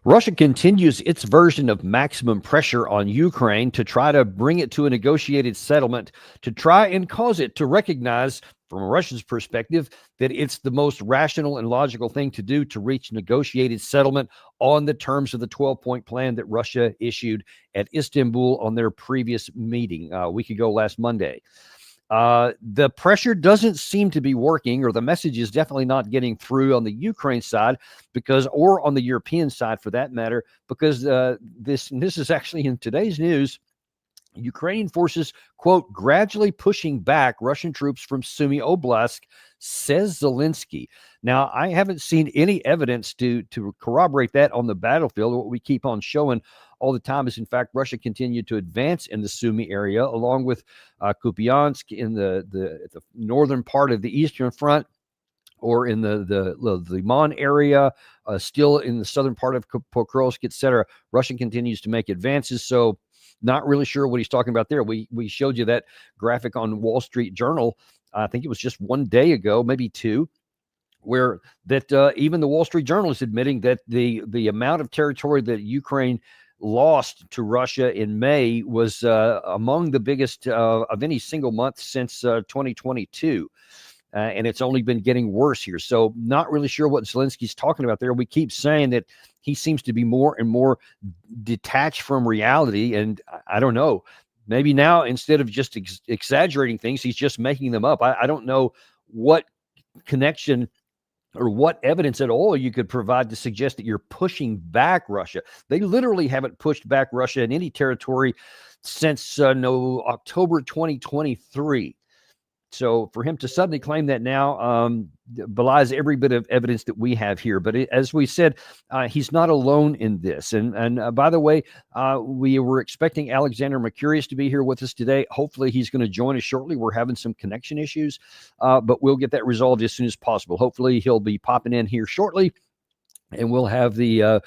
Russia continues its version of maximum pressure on Ukraine to try to bring it to a negotiated settlement, to try and cause it to recognize, from Russia's perspective, that it's the most rational and logical thing to do to reach negotiated settlement on the terms of the 12-point plan that Russia issued at Istanbul on their previous meeting a week ago last Monday. The pressure doesn't seem to be working, or the message is definitely not getting through on the Ukraine side, or on the European side for that matter, because this is actually in today's news. Ukrainian forces, quote, gradually pushing back Russian troops from Sumy Oblast, says Zelensky. Now, I haven't seen any evidence to corroborate that on the battlefield. What we keep on showing all the time is, in fact, Russia continued to advance in the Sumy area, along with Kupiansk in the northern part of the Eastern Front, or in the Liman area, still in the southern part of Pokrovsk, etc. Russia continues to make advances. So not really sure what he's talking about there. We showed you that graphic on Wall Street Journal. I think it was just one day ago, maybe two, where that even the Wall Street Journal is admitting that the amount of territory that Ukraine lost to Russia in May was among the biggest of any single month since 2022. And it's only been getting worse here. So not really sure what Zelensky's talking about there. We keep saying that he seems to be more and more detached from reality. And I don't know, maybe now instead of just exaggerating things, he's just making them up. I don't know what connection or what evidence at all you could provide to suggest that you're pushing back Russia. They literally haven't pushed back Russia in any territory since October 2023. So for him to suddenly claim that now belies every bit of evidence that we have here. But as we said, he's not alone in this. And by the way, we were expecting Alexander Mercurius to be here with us today. Hopefully he's going to join us shortly. We're having some connection issues, but we'll get that resolved as soon as possible. Hopefully he'll be popping in here shortly, and we'll have the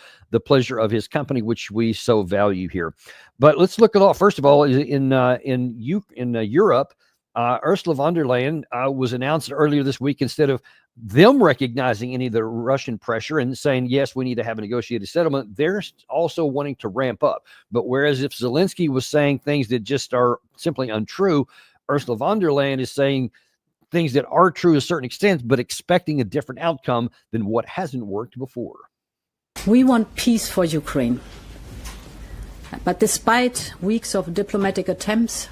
pleasure of his company, which we so value here. But let's look at all. First of all, in Europe. Ursula von der Leyen was announced earlier this week. Instead of them recognizing any of the Russian pressure and saying, yes, we need to have a negotiated settlement, they're also wanting to ramp up. But whereas if Zelensky was saying things that just are simply untrue, Ursula von der Leyen is saying things that are true to a certain extent, but expecting a different outcome than what hasn't worked before. We want peace for Ukraine. But despite weeks of diplomatic attempts,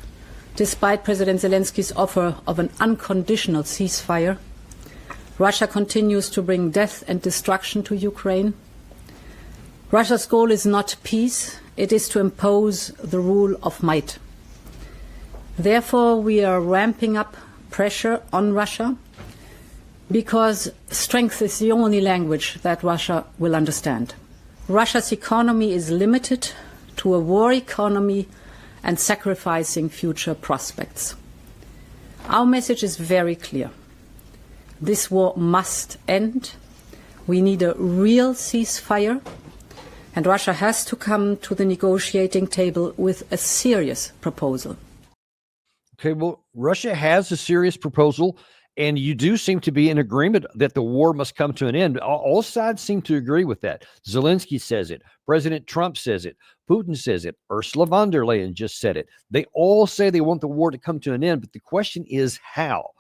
despite President Zelensky's offer of an unconditional ceasefire, Russia continues to bring death and destruction to Ukraine. Russia's goal is not peace, it is to impose the rule of might. Therefore, we are ramping up pressure on Russia, because strength is the only language that Russia will understand. Russia's economy is limited to a war economy and sacrificing future prospects. Our message is very clear. This war must end. We need a real ceasefire, and Russia has to come to the negotiating table with a serious proposal. Okay, well, Russia has a serious proposal, and you do seem to be in agreement that the war must come to an end. All sides seem to agree with that. Zelensky says it. President Trump says it. Putin says it. Ursula von der Leyen just said it. They all say they want the war to come to an end, but the question is how?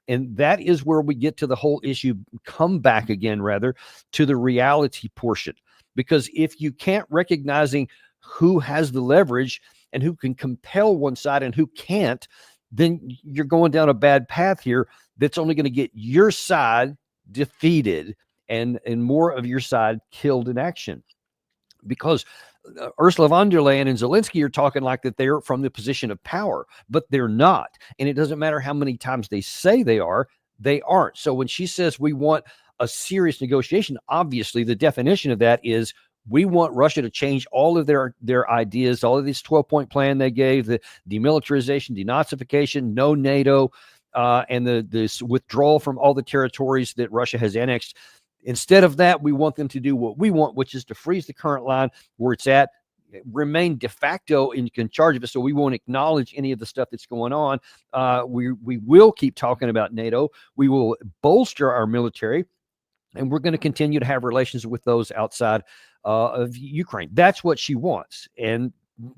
And that is where we get to the whole issue, come back again, rather, to the reality portion. Because if you can't recognizing who has the leverage and who can compel one side and who can't, then you're going down a bad path here that's only going to get your side defeated and more of your side killed in action. Because Ursula von der Leyen and Zelensky are talking like that they're from the position of power, but they're not. And it doesn't matter how many times they say they are, they aren't. So when she says we want a serious negotiation, obviously the definition of that is we want Russia to change all of their ideas, all of this 12-point plan they gave, the demilitarization, denazification, no NATO, and this withdrawal from all the territories that Russia has annexed. Instead of that, we want them to do what we want, which is to freeze the current line where it's at, remain de facto in charge of it, so we won't acknowledge any of the stuff that's going on. We will keep talking about NATO. We will bolster our military, and we're going to continue to have relations with those outside of Ukraine. That's what she wants. And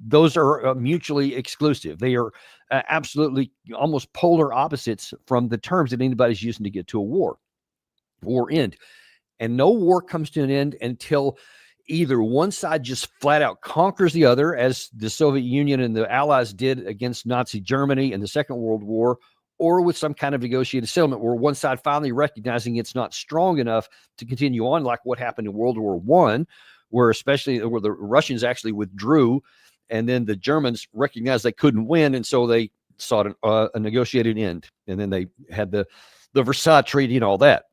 those are mutually exclusive. They are absolutely almost polar opposites from the terms that anybody's using to get to a war end. And no war comes to an end until either one side just flat out conquers the other, as the Soviet Union and the Allies did against Nazi Germany in the Second World War, or with some kind of negotiated settlement where one side finally recognizing it's not strong enough to continue on, like what happened in World War I, where the Russians actually withdrew, and then the Germans recognized they couldn't win, and so they sought a negotiated end. And then they had the Versailles Treaty and all that.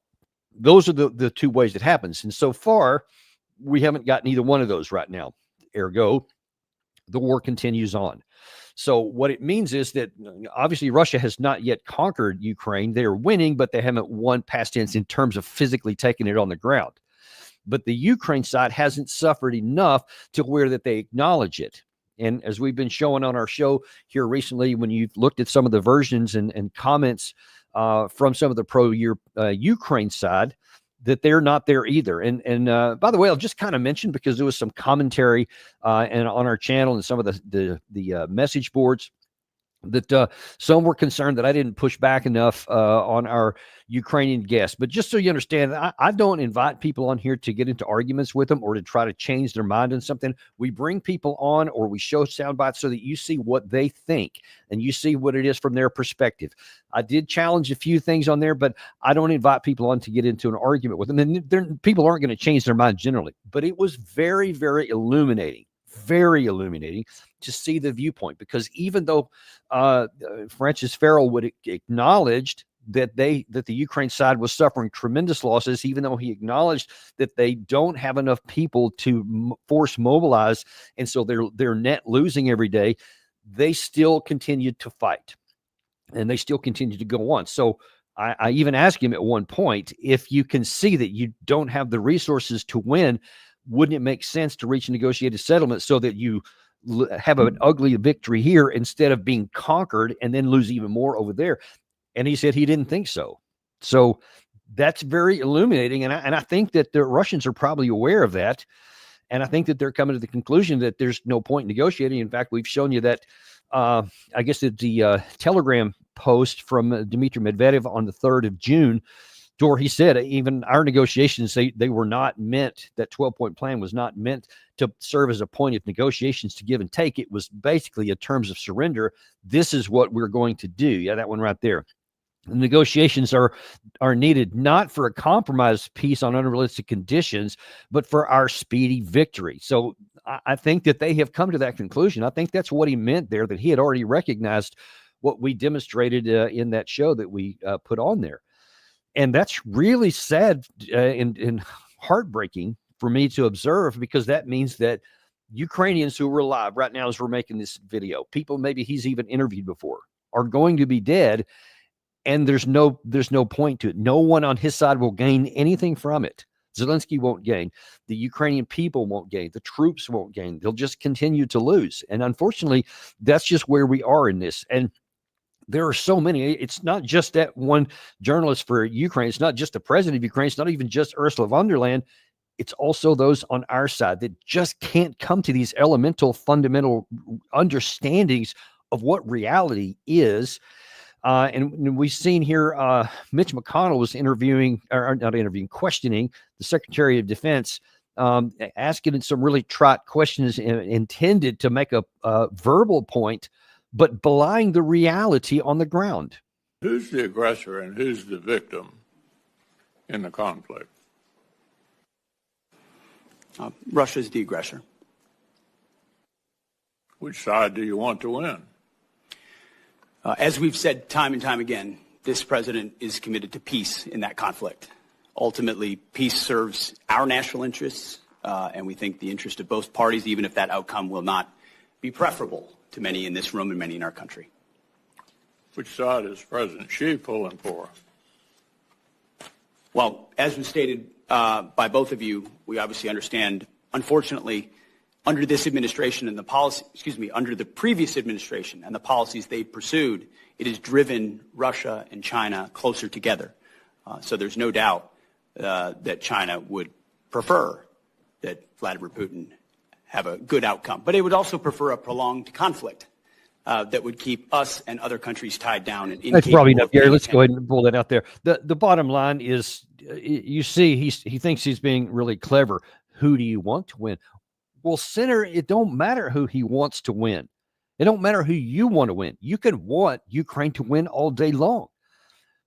Those are the two ways it happens. And so far, we haven't gotten either one of those right now. Ergo, the war continues on. So what it means is that obviously Russia has not yet conquered Ukraine. They are winning, but they haven't won past tense in terms of physically taking it on the ground. But the Ukraine side hasn't suffered enough to where that they acknowledge it. And as we've been showing on our show here recently, when you've looked at some of the versions and comments from some of the pro-Ukraine side, that they're not there either. And by the way, I'll just kind of mention, because there was some commentary and on our channel and some of the message boards, that some were concerned that I didn't push back enough on our Ukrainian guests. But just so you understand, I don't invite people on here to get into arguments with them or to try to change their mind on something. We bring people on, or we show sound bites so that you see what they think and you see what it is from their perspective. I did challenge a few things on there, but I don't invite people on to get into an argument with them. And people aren't going to change their mind generally. But it was very, very illuminating to see the viewpoint, because even though Francis Farrell would acknowledged that the Ukraine side was suffering tremendous losses, even though he acknowledged that they don't have enough people to force mobilize, and so they're net losing every day, they still continued to fight, and they still continue to go on. So I even asked him at one point, if you can see that you don't have the resources to win, wouldn't it make sense to reach a negotiated settlement so that you have an ugly victory here instead of being conquered and then lose even more over there? And he said he didn't think so. So that's very illuminating. And I think that the Russians are probably aware of that. And I think that they're coming to the conclusion that there's no point in negotiating. In fact, we've shown you that, I guess it's the Telegram post from Dmitry Medvedev on the 3rd of June, where he said even our negotiations, they were not meant, that 12-point plan was not meant to serve as a point of negotiations to give and take. It was basically a terms of surrender. This is what we're going to do. Yeah, that one right there. The negotiations are needed not for a compromise peace on unrealistic conditions, but for our speedy victory. So I think that they have come to that conclusion. I think that's what he meant there, that he had already recognized what we demonstrated in that show that we put on there. And that's really sad and heartbreaking for me to observe, because that means that Ukrainians who are alive right now as we're making this video, people maybe he's even interviewed before, are going to be dead, and there's no point to it. No one on his side will gain anything from it. Zelensky won't gain. The Ukrainian people won't gain. The troops won't gain. They'll just continue to lose. And unfortunately, that's just where we are in this. And there are so many. It's not just that one journalist for Ukraine. It's not just the president of Ukraine. It's not even just Ursula von der Leyen. It's also those on our side that just can't come to these elemental, fundamental understandings of what reality is. And we've seen here, Mitch McConnell was questioning the Secretary of Defense, asking some really trite questions intended to make a verbal point, but belying the reality on the ground. Who's the aggressor and who's the victim in the conflict? Russia's the aggressor. Which side do you want to win? As we've said time and time again, this president is committed to peace in that conflict. Ultimately, peace serves our national interests, and we think the interest of both parties, even if that outcome will not be preferable to many in this room and many in our country. Which side is President Xi pulling for? Well, as was stated by both of you, we obviously understand, unfortunately, under this administration and the policy, under the previous administration and the policies they pursued, it has driven Russia and China closer together. So there's no doubt that China would prefer that Vladimir Putin have a good outcome. But it would also prefer a prolonged conflict that would keep us and other countries tied down. And that's probably enough, Gary. Let's go ahead and pull that out there. The bottom line is, you see, he thinks he's being really clever. Who do you want to win? Well, Senator, it don't matter who he wants to win. It don't matter who you want to win. You can want Ukraine to win all day long.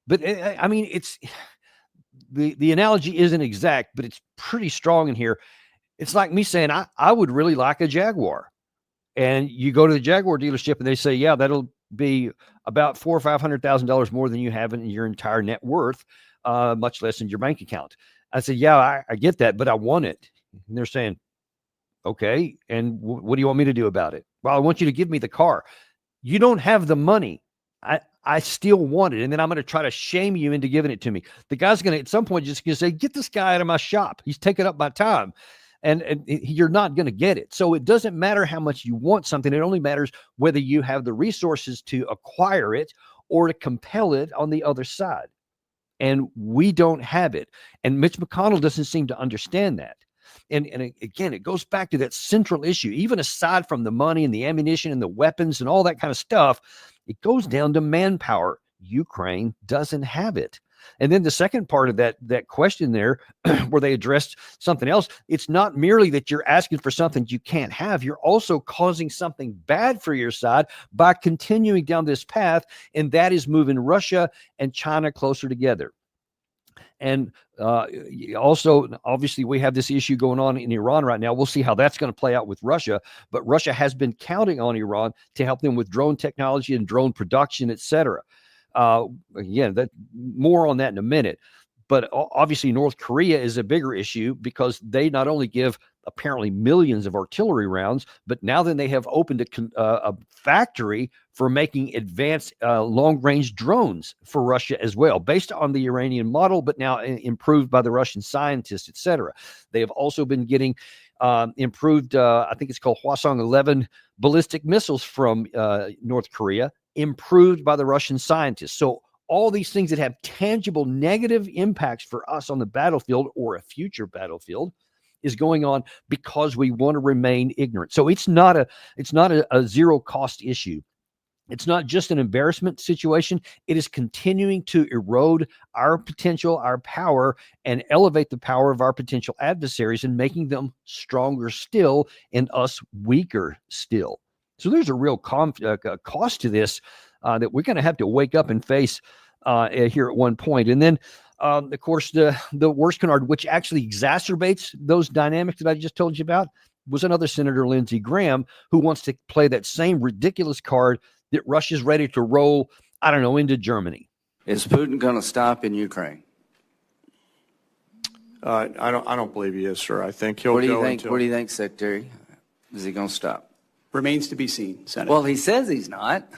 But I mean, it's the analogy isn't exact, but it's pretty strong in here. It's like me saying, I would really like a Jaguar. And you go to the Jaguar dealership and they say, yeah, that'll be about $400,000 or $500,000 more than you have in your entire net worth, much less in your bank account. I said, yeah, I get that, but I want it. And they're saying, okay, and what do you want me to do about it? Well, I want you to give me the car. You don't have the money. I still want it. And then I'm going to try to shame you into giving it to me. The guy's going to, at some point, just going to say, get this guy out of my shop. He's taking up my time. And you're not going to get it. So it doesn't matter how much you want something. It only matters whether you have the resources to acquire it or to compel it on the other side. And we don't have it. And Mitch McConnell doesn't seem to understand that. And again, it goes back to that central issue. Even aside from the money and the ammunition and the weapons and all that kind of stuff, it goes down to manpower. Ukraine doesn't have it. And then the second part of that question there, where they addressed something else, it's not merely that you're asking for something you can't have. You're also causing something bad for your side by continuing down this path, and that is moving Russia and China closer together. And also, obviously, we have this issue going on in Iran right now. We'll see how that's going to play out with Russia. But Russia has been counting on Iran to help them with drone technology and drone production, et cetera. Again, that more on that in a minute. But obviously, North Korea is a bigger issue because they not only give apparently millions of artillery rounds, but now then they have opened a factory for making advanced long-range drones for Russia as well, based on the Iranian model, but now improved by the Russian scientists, et cetera. They have also been getting improved, I think it's called Hwasong-11 ballistic missiles from North Korea, improved by the Russian scientists. So all these things that have tangible negative impacts for us on the battlefield or a future battlefield is going on because we want to remain ignorant. So it's not a zero cost issue. It's not just an embarrassment situation. It is continuing to erode our potential, our power, and elevate the power of our potential adversaries and making them stronger still and us weaker still. So there's a real cost to this that we're going to have to wake up and face here at one point. And then, of course, the worst card, which actually exacerbates those dynamics that I just told you about, was another Senator Lindsey Graham, who wants to play that same ridiculous card that Russia's ready to roll, I don't know, into Germany. Is Putin going to stop in Ukraine? I don't believe he is, sir. I think he'll What do you go think? until... What do you think, Secretary? Is he going to stop? Remains to be seen, Senator. Well, he says he's not.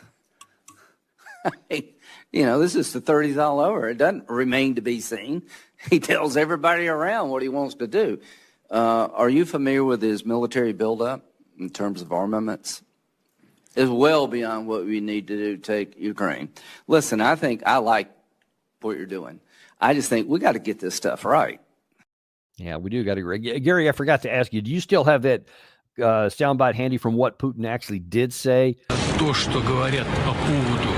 You know, this is the 30s all over. It doesn't remain to be seen. He tells everybody around what he wants to do. Are you familiar with his military buildup in terms of armaments? It's well beyond what we need to do to take Ukraine. Listen, I think I like what you're doing. I just think we got to get this stuff right. Yeah, we do got to agree. Gary, I forgot to ask you, do you still have that soundbite handy from what Putin actually did say? То, что говорят по поводу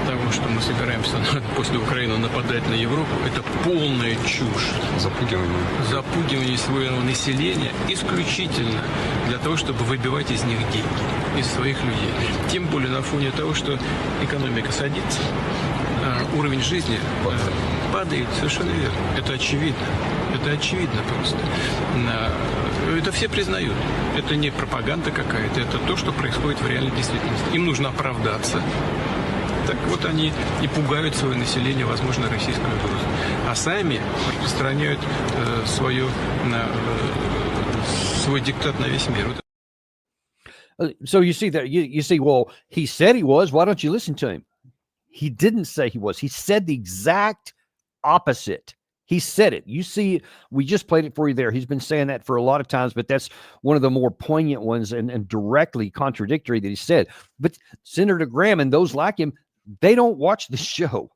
того, что мы собираемся после Украины нападать на Европу, это полная чушь. Запугивание своего населения исключительно для того, чтобы выбивать из них деньги, из своих людей. Тем более на фоне того, что экономика садится, уровень жизни падает, совершенно верно. Это очевидно. Это очевидно просто. Это все признают. Это не пропаганда какая-то, это то, что происходит в реальной действительности. Им нужно оправдаться. Так вот они и пугают свое население, возможно, российской угрозой. А сами распространяют свой диктат на весь мир. So you see that you see, well, he said he was. Why don't you listen to him? He didn't say he was. He said the exact opposite. He said it. You see, we just played it for you there. He's been saying that for a lot of times, but that's one of the more poignant ones and directly contradictory that he said. But Senator Graham and those like him, they don't watch the show.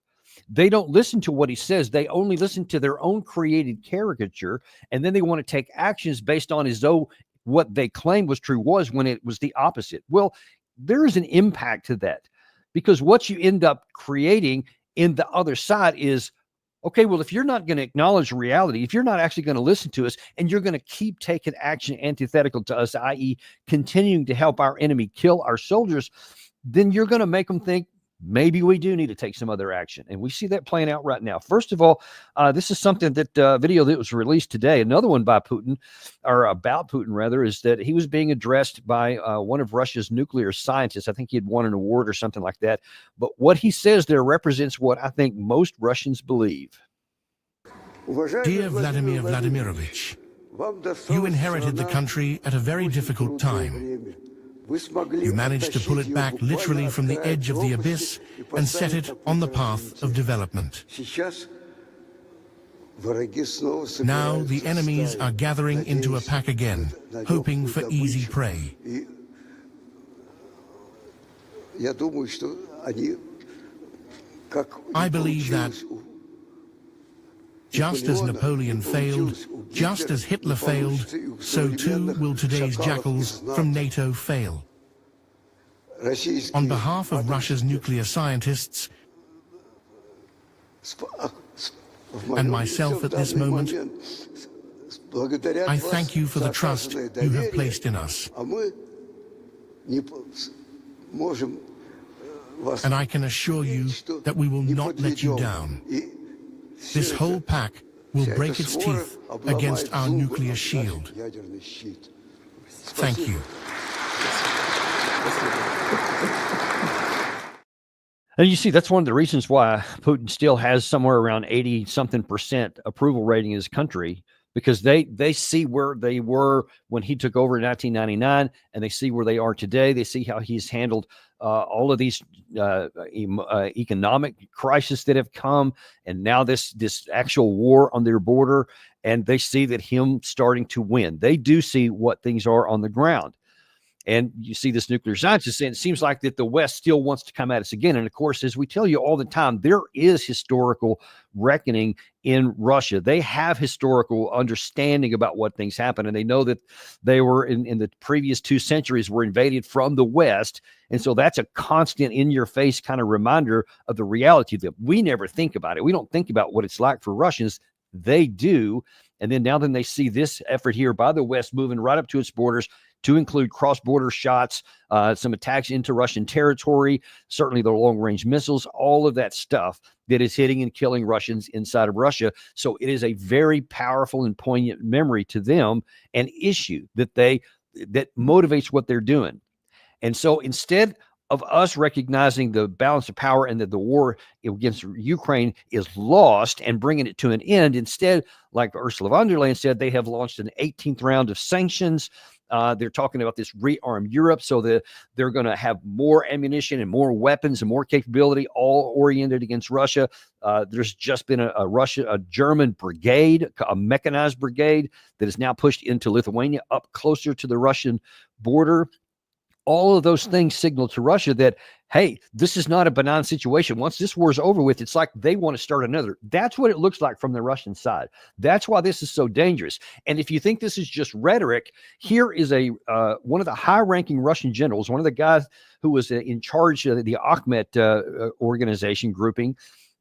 they don't listen to what he says. They only listen to their own created caricature, and then they want to take actions based on as though what they claimed was true was when it was the opposite. Well, there is an impact to that, because what you end up creating in the other side is, okay, well, if you're not going to acknowledge reality, if you're not actually going to listen to us, and you're going to keep taking action antithetical to us, i.e., continuing to help our enemy kill our soldiers, then you're going to make them think maybe we do need to take some other action. And we see that playing out right now. First of all, this is something that video that was released today. Another one by Putin, or about Putin rather, is that he was being addressed by one of Russia's nuclear scientists. I think he had won an award or something like that. But what he says there represents what I think most Russians believe. Dear Vladimir Vladimirovich, you inherited the country at a very difficult time. You managed to pull it back literally from the edge of the abyss and set it on the path of development. Now the enemies are gathering into a pack again, hoping for easy prey. I believe that just as Napoleon failed, just as Hitler failed, so too will today's jackals from NATO fail. On behalf of Russia's nuclear scientists and myself at this moment, I thank you for the trust you have placed in us. And I can assure you that we will not let you down. This whole pack will break its teeth against our nuclear shield. Thank you. And you see, that's one of the reasons why Putin still has somewhere around 80-something% approval rating in his country, because they see where they were when he took over in 1999, and they see where they are today. They see how he's handled all of these economic crises that have come, and now this actual war on their border, and they see that him starting to win. They do see what things are on the ground. And you see this nuclear scientist saying it seems like that the West still wants to come at us again. And of course, as we tell you all the time, there is historical reckoning in Russia. They have historical understanding about what things happen. And they know that they were in the previous 2 centuries were invaded from the West. And so that's a constant in your face kind of reminder of the reality that we never think about it. We don't think about what it's like for Russians. They do. And then now they see this effort here by the West moving right up to its borders, to include cross-border shots, some attacks into Russian territory, certainly the long-range missiles, all of that stuff that is hitting and killing Russians inside of Russia. So it is a very powerful and poignant memory to them, an issue that motivates what they're doing. And so instead of us recognizing the balance of power and that the war against Ukraine is lost and bringing it to an end, instead, like Ursula von der Leyen said, they have launched an 18th round of sanctions. They're talking about this rearm Europe, so that they're going to have more ammunition and more weapons and more capability, all oriented against Russia. There's just been a German brigade, a mechanized brigade that is now pushed into Lithuania, up closer to the Russian border. All of those things signal to Russia that, hey, this is not a benign situation. Once this war is over with, it's like they want to start another. That's what it looks like from the Russian side. That's why this is so dangerous. And if you think this is just rhetoric, here is one of the high-ranking Russian generals, one of the guys who was in charge of the Akhmet organization grouping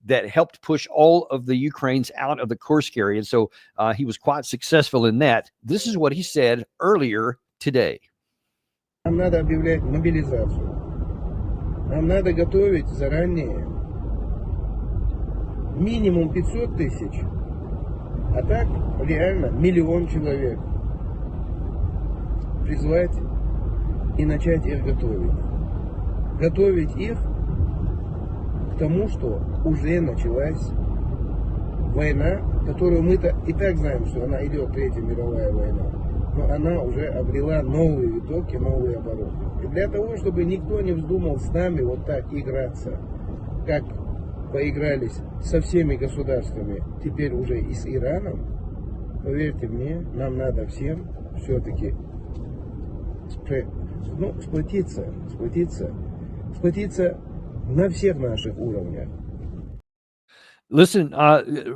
that helped push all of the Ukrainians out of the Kursk area. And so he was quite successful in that. This is what he said earlier today. Нам надо объявлять мобилизацию. Нам надо готовить заранее минимум 500 тысяч, а так реально 1 миллион человек. Призвать и начать их готовить. Готовить их к тому, что уже началась война, которую мы-то и так знаем, что она идет, Третья мировая война. Но она уже обрела новые витоки, новые обороты. И для того, чтобы никто не вздумал с нами вот так играться, как поигрались со всеми государствами, теперь уже и с Ираном, поверьте мне, нам надо всем все-таки сплотиться на всех наших уровнях. Listen,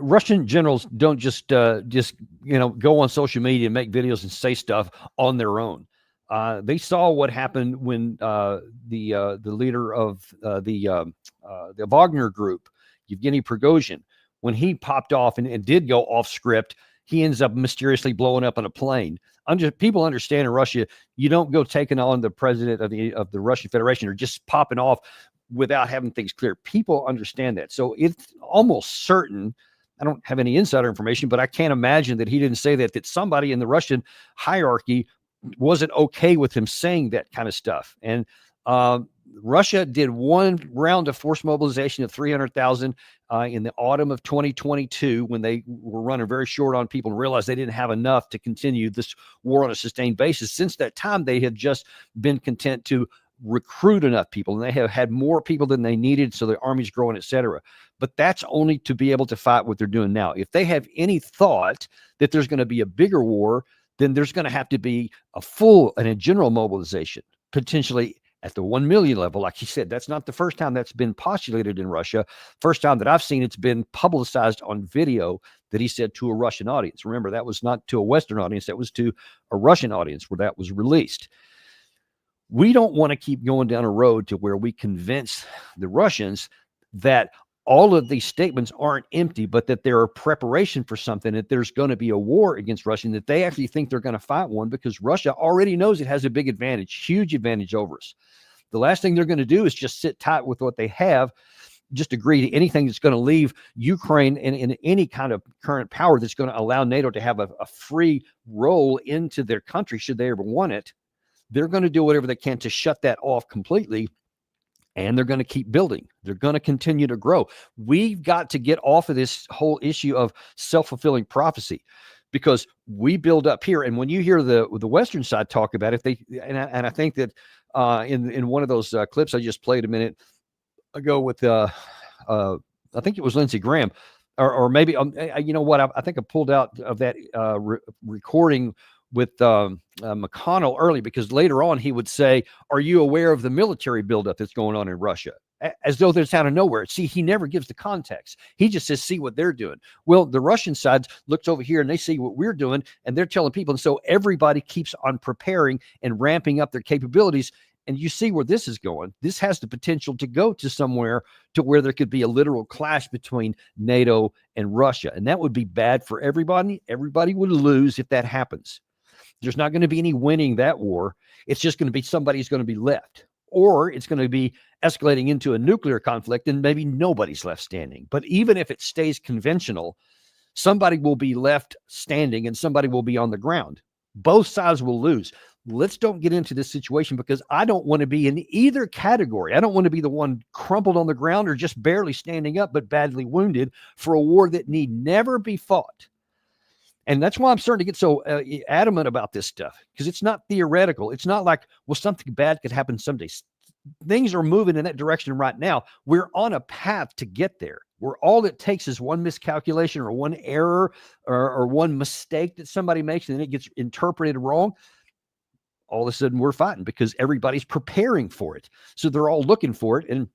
Russian generals don't just go on social media and make videos and say stuff on their own. They saw what happened when the leader of the Wagner group, Yevgeny Prigozhin, when he popped off and did go off script, he ends up mysteriously blowing up on a plane. People understand in Russia, you don't go taking on the president of the Russian Federation or just popping off without having things clear. People understand that. So it's almost certain, I don't have any insider information, but I can't imagine that he didn't say that somebody in the Russian hierarchy wasn't okay with him saying that kind of stuff. And Russia did one round of forced mobilization of 300,000 in the autumn of 2022 when they were running very short on people and realized they didn't have enough to continue this war on a sustained basis. Since that time, they have just been content to recruit enough people, and they have had more people than they needed, so the army's growing, etc. But that's only to be able to fight what they're doing now. If they have any thought that there's going to be a bigger war, then there's going to have to be a full and a general mobilization, potentially at the 1 million level. Like he said, that's not the first time that's been postulated in Russia. First time that I've seen it's been publicized on video that he said to a Russian audience. Remember, that was not to a Western audience, that was to a Russian audience where that was released. We don't want to keep going down a road to where we convince the Russians that all of these statements aren't empty, but that they're a preparation for something, that there's going to be a war against Russia, and that they actually think they're going to fight one because Russia already knows it has a big advantage, huge advantage over us. The last thing they're going to do is just sit tight with what they have, just agree to anything that's going to leave Ukraine in any kind of current power that's going to allow NATO to have a free role into their country should they ever want it. They're going to do whatever they can to shut that off completely, and they're going to keep building. They're going to continue to grow. We've got to get off of this whole issue of self-fulfilling prophecy, because we build up here. And when you hear the Western side talk about it, I think that in one of those clips I just played a minute ago with I think it was Lindsey Graham, or maybe you know what? I think I pulled out of that recording with McConnell early, because later on he would say, are you aware of the military buildup that's going on in Russia? As though there's out of nowhere. See, he never gives the context. He just says, see what they're doing. Well, the Russian side looks over here and they see what we're doing, and they're telling people. And so everybody keeps on preparing and ramping up their capabilities. And you see where this is going. This has the potential to go to somewhere to where there could be a literal clash between NATO and Russia. And that would be bad for everybody. Everybody would lose if that happens. There's not going to be any winning that war. It's just going to be somebody's going to be left, or it's going to be escalating into a nuclear conflict and maybe nobody's left standing. But even if it stays conventional, somebody will be left standing and somebody will be on the ground. Both sides will lose. Let's don't get into this situation, because I don't want to be in either category. I don't want to be the one crumpled on the ground or just barely standing up but badly wounded for a war that need never be fought. And that's why I'm starting to get so adamant about this stuff, because it's not theoretical. It's not like, well, something bad could happen someday. Things are moving in that direction right now. We're on a path to get there, where all it takes is one miscalculation or one error or one mistake that somebody makes, and then it gets interpreted wrong. All of a sudden we're fighting because everybody's preparing for it. So they're all looking for it. And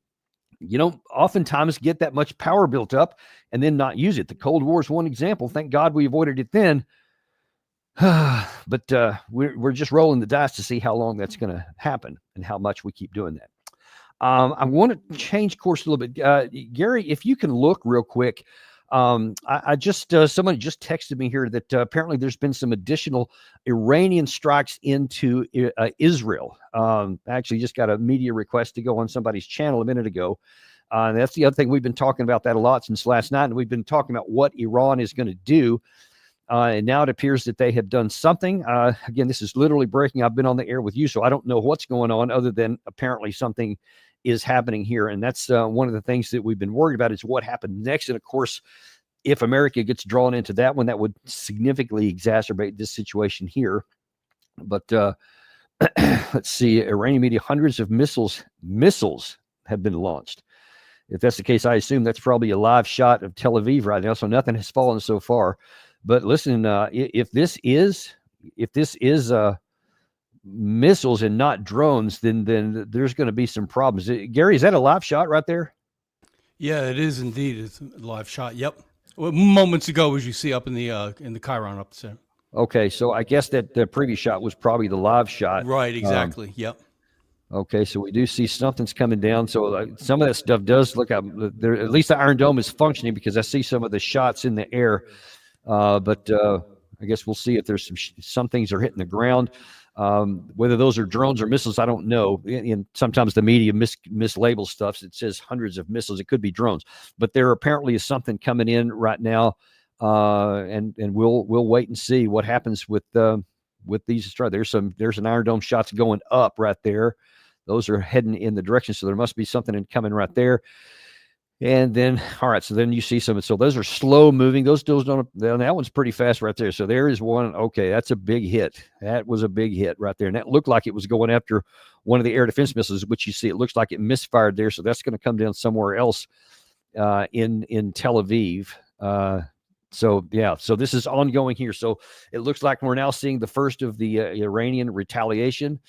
you don't oftentimes get that much power built up and then not use it. The Cold War is one example. Thank God we avoided it then. But we're just rolling the dice to see how long that's going to happen and how much we keep doing that. I want to change course a little bit. Gary, if you can look real quick. I just someone just texted me here that apparently there's been some additional Iranian strikes into Israel. I actually just got a media request to go on somebody's channel a minute ago. That's the other thing. We've been talking about that a lot since last night, and we've been talking about what Iran is going to do. And now it appears that they have done something. Again, this is literally breaking. I've been on the air with you, so I don't know what's going on other than apparently something is happening here. And that's one of the things that we've been worried about, is what happened next. And of course, if America gets drawn into that one, that would significantly exacerbate this situation here. But let's see, Iranian media, hundreds of missiles have been launched. If that's the case, I assume that's probably a live shot of Tel Aviv right now. So nothing has fallen so far. But listen, if this is missiles and not drones, then there's going to be some problems. Gary, is that a live shot right there? Yeah, it is indeed. It's a live shot. Yep. Well, moments ago, as you see up in the Chiron up there. Okay, so I guess that the previous shot was probably the live shot. Right. Exactly. Yep. Okay, so we do see something's coming down. So some of that stuff does look up there. At least the Iron Dome is functioning because I see some of the shots in the air. But I guess we'll see if there's some things are hitting the ground. Whether those are drones or missiles, I don't know. And sometimes the media mislabels stuff. It says hundreds of missiles. It could be drones, but there apparently is something coming in right now, and we'll wait and see what happens with these. There's an Iron Dome shots going up right there. Those are heading in the direction, so there must be something coming right there. And then, all right, so then you see some. So those are slow moving. Those don't. That one's pretty fast right there. So there is one. Okay, that's a big hit. That was a big hit right there, and that looked like it was going after one of the air defense missiles, which you see it looks like it misfired there. So that's going to come down somewhere else in Tel Aviv. So yeah, so this is ongoing here. So it looks like we're now seeing the first of the Iranian retaliation.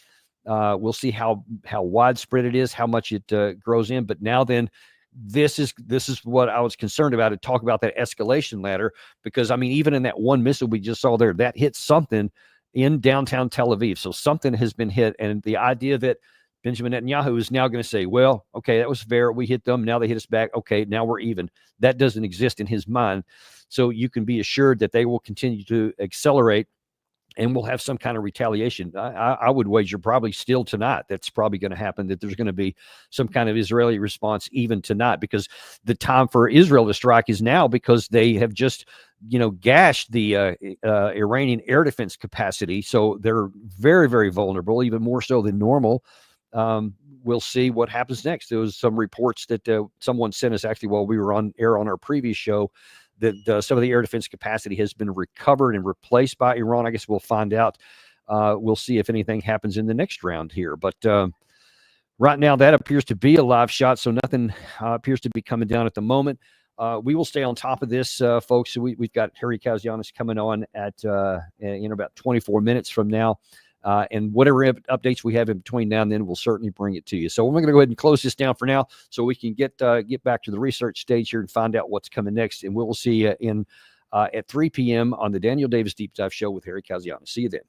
We'll see how widespread it is, how much it grows in. But now then. This is what I was concerned about. To talk about that escalation ladder, because I mean, even in that one missile we just saw there, that hit something in downtown Tel Aviv. So something has been hit, and the idea that Benjamin Netanyahu is now going to say, "Well, okay, that was fair. We hit them. Now they hit us back. Okay, now we're even." That doesn't exist in his mind. So you can be assured that they will continue to accelerate. And we'll have some kind of retaliation. I would wager probably still tonight. That's probably going to happen, that there's going to be some kind of Israeli response even tonight, because the time for Israel to strike is now, because they have just, gashed the Iranian air defense capacity. So they're very, very vulnerable, even more so than normal. We'll see what happens next. There was some reports that someone sent us actually while we were on air on our previous show, that some of the air defense capacity has been recovered and replaced by Iran. I guess we'll find out. We'll see if anything happens in the next round here. But right now, that appears to be a live shot, so nothing appears to be coming down at the moment. We will stay on top of this, folks. So we've got Harry Kazianis coming on at in about 24 minutes from now. And whatever updates we have in between now and then, we'll certainly bring it to you. So we're going to go ahead and close this down for now, so we can get back to the research stage here and find out what's coming next. And we'll see you at 3 p.m. on the Daniel Davis Deep Dive Show with Harry Kazianis. See you then.